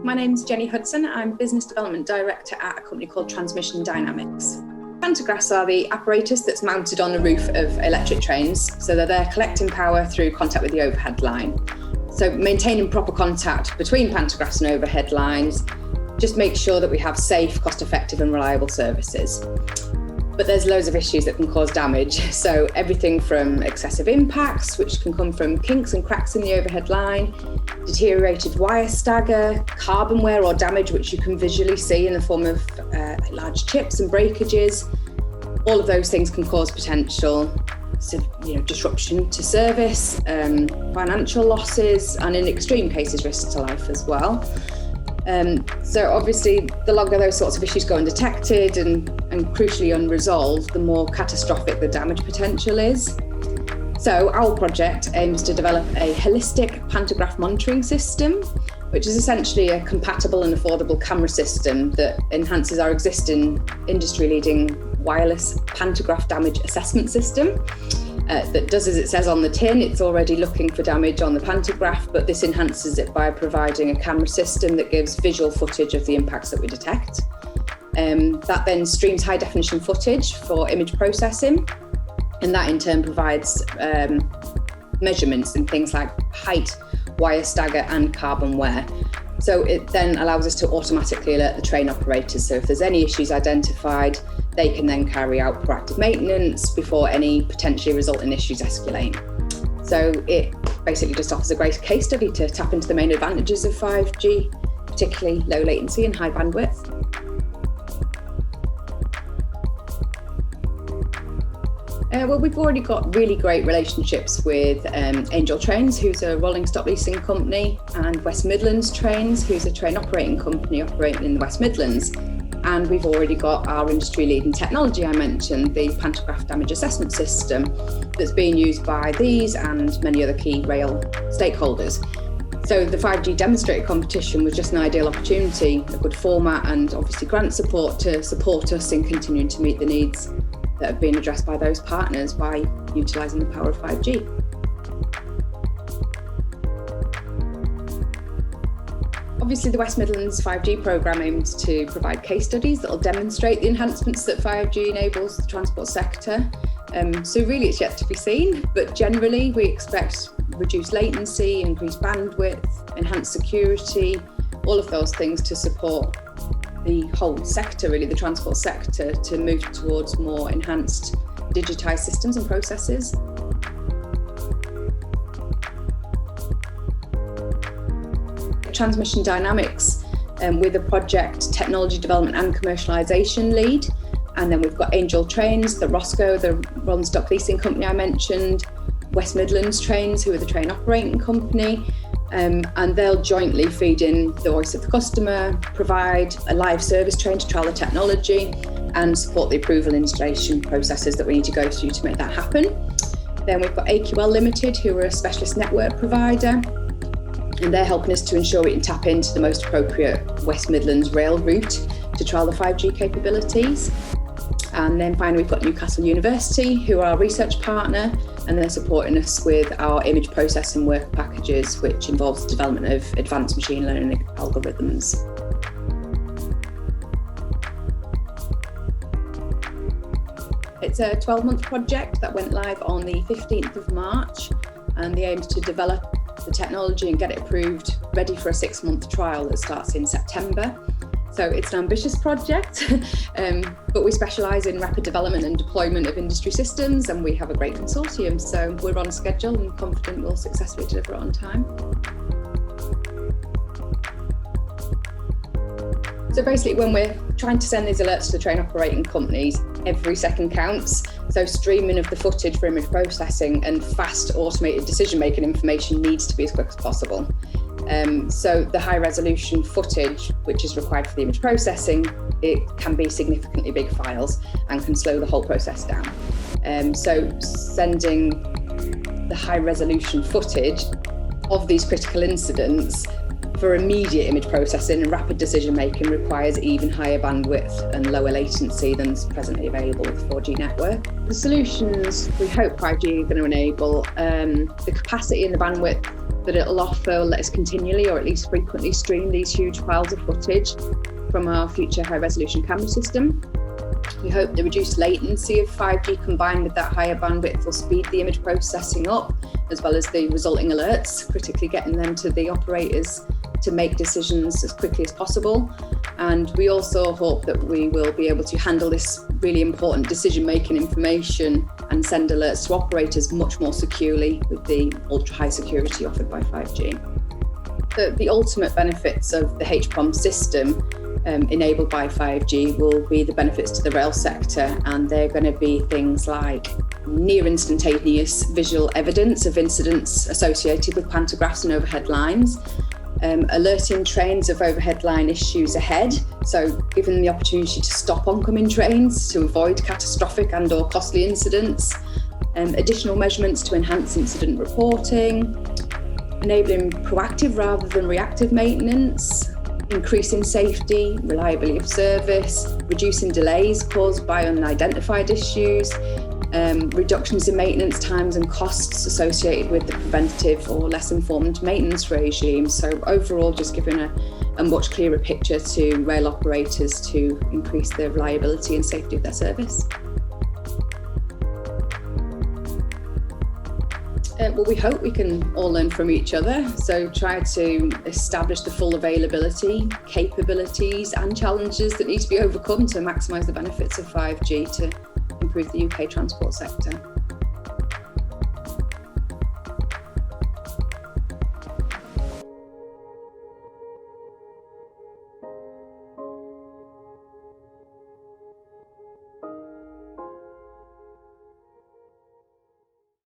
My name's Jenny Hudson. I'm Business Development Director at a company called Transmission Dynamics. Pantographs are the apparatus that's mounted on the roof of electric trains, so that they're collecting power through contact with the overhead line. So maintaining proper contact between pantographs and overhead lines just makes sure that we have safe, cost-effective and reliable services. But there's loads of issues that can cause damage. So everything from excessive impacts, which can come from kinks and cracks in the overhead line, deteriorated wire stagger, carbon wear or damage, which you can visually see in the form of large chips and breakages. All of those things can cause potential disruption to service, financial losses, and in extreme cases, risks to life as well. So obviously, the longer those sorts of issues go undetected and crucially unresolved, the more catastrophic the damage potential is. So our project aims to develop a holistic pantograph monitoring system, which is essentially a compatible and affordable camera system that enhances our existing industry-leading wireless pantograph damage assessment system. That does as it says on the tin. It's already looking for damage on the pantograph, but this enhances it by providing a camera system that gives visual footage of the impacts that we detect. That then streams high definition footage for image processing, and that in turn provides measurements in things like height, wire stagger and carbon wear. So it then allows us to automatically alert the train operators. So if there's any issues identified, they can then carry out proactive maintenance before any potentially resulting issues escalate. So it basically just offers a great case study to tap into the main advantages of 5G, particularly low latency and high bandwidth. Well, we've already got really great relationships with Angel Trains, who's a rolling stock leasing company, and West Midlands Trains, who's a train operating company operating in the West Midlands. And we've already got our industry-leading technology I mentioned, the pantograph damage assessment system, that's being used by these and many other key rail stakeholders. So the 5G demonstrator competition was just an ideal opportunity, a good format and obviously grant support to support us in continuing to meet the needs that have been addressed by those partners by utilising the power of 5G. Obviously, the West Midlands 5G programme aims to provide case studies that will demonstrate the enhancements that 5G enables the transport sector. So really it's yet to be seen, but generally we expect reduced latency, increased bandwidth, enhanced security, all of those things to support the whole sector, really, the transport sector, to move towards more enhanced digitised systems and processes. Transmission Dynamics with a project technology development and commercialisation lead. And then we've got Angel Trains, the Roscoe, the rolling stock leasing company I mentioned, West Midlands Trains, who are the train operating company. And they'll jointly feed in the voice of the customer, provide a live service train to trial the technology and support the approval and installation processes that we need to go through to make that happen. Then we've got AQL Limited, who are a specialist network provider, and they're helping us to ensure we can tap into the most appropriate West Midlands rail route to trial the 5G capabilities. And then finally, we've got Newcastle University, who are our research partner, and they're supporting us with our image processing work packages, which involves the development of advanced machine learning algorithms. It's a 12-month project that went live on the 15th of March, and the aim is to develop the technology and get it approved, ready for a 6-month trial that starts in September. So it's an ambitious project, but we specialise in rapid development and deployment of industry systems, and we have a great consortium, so we're on schedule and confident we'll successfully deliver it on time. So basically, when we're trying to send these alerts to the train operating companies, every second counts. So streaming of the footage for image processing and fast automated decision-making information needs to be as quick as possible. So the high resolution footage, which is required for the image processing, it can be significantly big files and can slow the whole process down. So sending the high resolution footage of these critical incidents for immediate image processing and rapid decision making requires even higher bandwidth and lower latency than is presently available with the 4G network. The solutions we hope 5G are going to enable, the capacity and the bandwidth that it'll offer will let us continually or at least frequently stream these huge files of footage from our future high resolution camera system. We hope the reduced latency of 5G combined with that higher bandwidth will speed the image processing up, as well as the resulting alerts, critically getting them to the operators to make decisions as quickly as possible. And we also hope that we will be able to handle this really important decision-making information and send alerts to operators much more securely with the ultra-high security offered by 5G. The ultimate benefits of the HPOMS system enabled by 5G will be the benefits to the rail sector, and they're going to be things like near instantaneous visual evidence of incidents associated with pantographs and overhead lines, alerting trains of overhead line issues ahead, so giving them the opportunity to stop oncoming trains to avoid catastrophic and or costly incidents, additional measurements to enhance incident reporting, enabling proactive rather than reactive maintenance, increasing safety, reliability of service, reducing delays caused by unidentified issues, reductions in maintenance times and costs associated with the preventative or less informed maintenance regime. So overall, just giving a much clearer picture to rail operators to increase the reliability and safety of their service. Well, we hope we can all learn from each other, so try to establish the full availability, capabilities and challenges that need to be overcome to maximise the benefits of 5G to improve the UK transport sector.